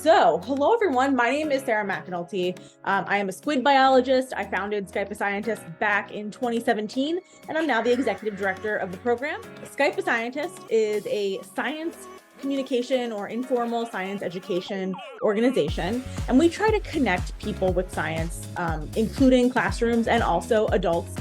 So, hello everyone. My name is Sarah McAnulty. I am a squid biologist. I founded Skype a Scientist back in 2017, and I'm now the executive director of the program. Skype a Scientist is a science communication or informal science education organization, and we try to connect people with science, including classrooms and also adults.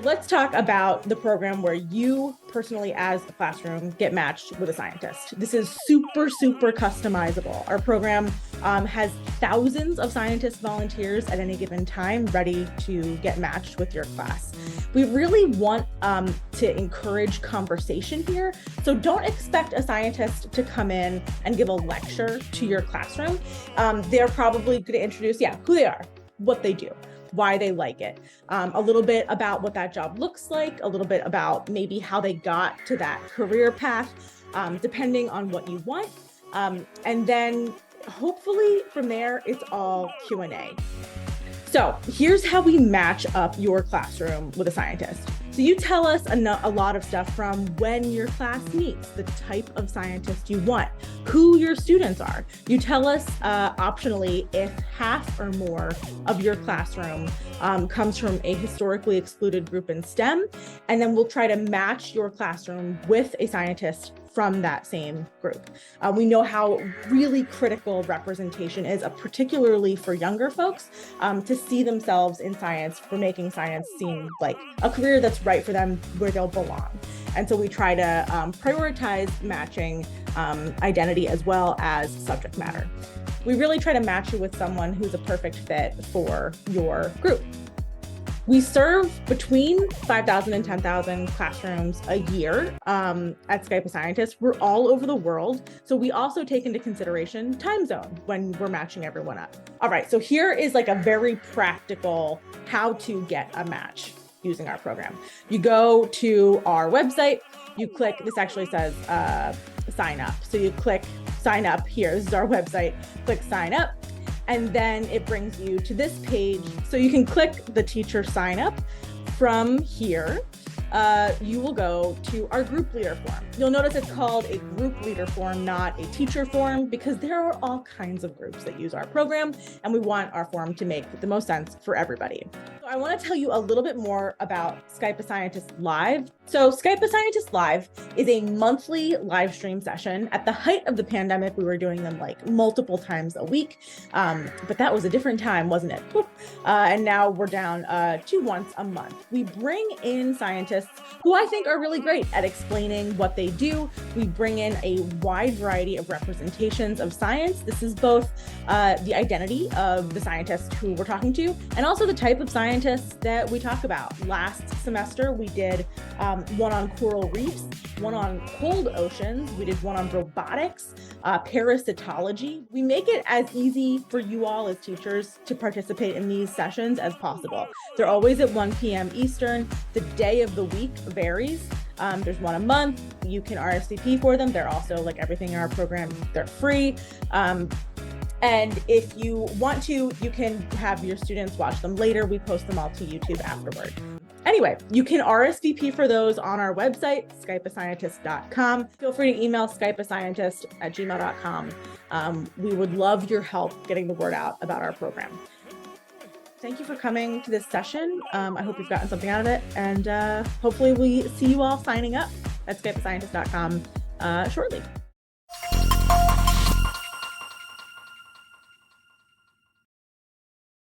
Let's talk about the program where you personally, as a classroom, get matched with a scientist. This is super customizable. Our program has thousands of scientist volunteers at any given time ready to get matched with your class. We really want to encourage conversation here. So don't expect a scientist to come in and give a lecture to your classroom. They're probably going to introduce, who they are, what they do, why they like it, a little bit about what that job looks like, a little bit about maybe how they got to that career path, depending on what you want. And then hopefully from there, it's all Q&A. So here's how we match up your classroom with a scientist. So you tell us a lot of stuff from when your class meets, the type of scientist you want, who your students are. You tell us optionally if half or more of your classroom comes from a historically excluded group in STEM, and then we'll try to match your classroom with a scientist from that same group. We know how really critical representation is, particularly for younger folks, to see themselves in science, for making science seem like a career that's right for them, where they'll belong. And so we try to prioritize matching identity as well as subject matter. We really try to match you with someone who's a perfect fit for your group. We serve between 5,000 and 10,000 classrooms a year at Skype a Scientist. We're all over the world. So we also take into consideration time zone when we're matching everyone up. All right, so here is like a very practical how to get a match using our program. You go to our website, you click, this actually says sign up. So you click sign up here, this is our website, click sign up. And then it brings you to this page. So you can click the teacher sign up. From here, you will go to our group leader form. You'll notice it's called a group leader form, not a teacher form, because there are all kinds of groups that use our program, and we want our form to make the most sense for everybody. So I want to tell you a little bit more about Skype a Scientist Live. So Skype a Scientist Live is a monthly live stream session. At the height of the pandemic, we were doing them like multiple times a week, but that was a different time, wasn't it? And now we're down to once a month. We bring in scientists who I think are really great at explaining what they do. We bring in a wide variety of representations of science. This is both the identity of the scientists who we're talking to, and also the type of scientists that we talk about. Last semester, we did one on coral reefs, one on cold oceans. We did one on robotics, parasitology. We make it as easy for you all as teachers to participate in these sessions as possible. They're always at 1 p.m. Eastern. The day of the week varies. There's one a month. You can RSVP for them. They're also, like everything in our program, they're free. And if you want to, you can have your students watch them later. We post them all to YouTube afterward. Anyway, you can RSVP for those on our website, skypeascientist.com. Feel free to email skypeascientist@gmail.com. We would love your help getting the word out about our program. Thank you for coming to this session. I hope you've gotten something out of it, and hopefully we see you all signing up at skypeascientist.com shortly.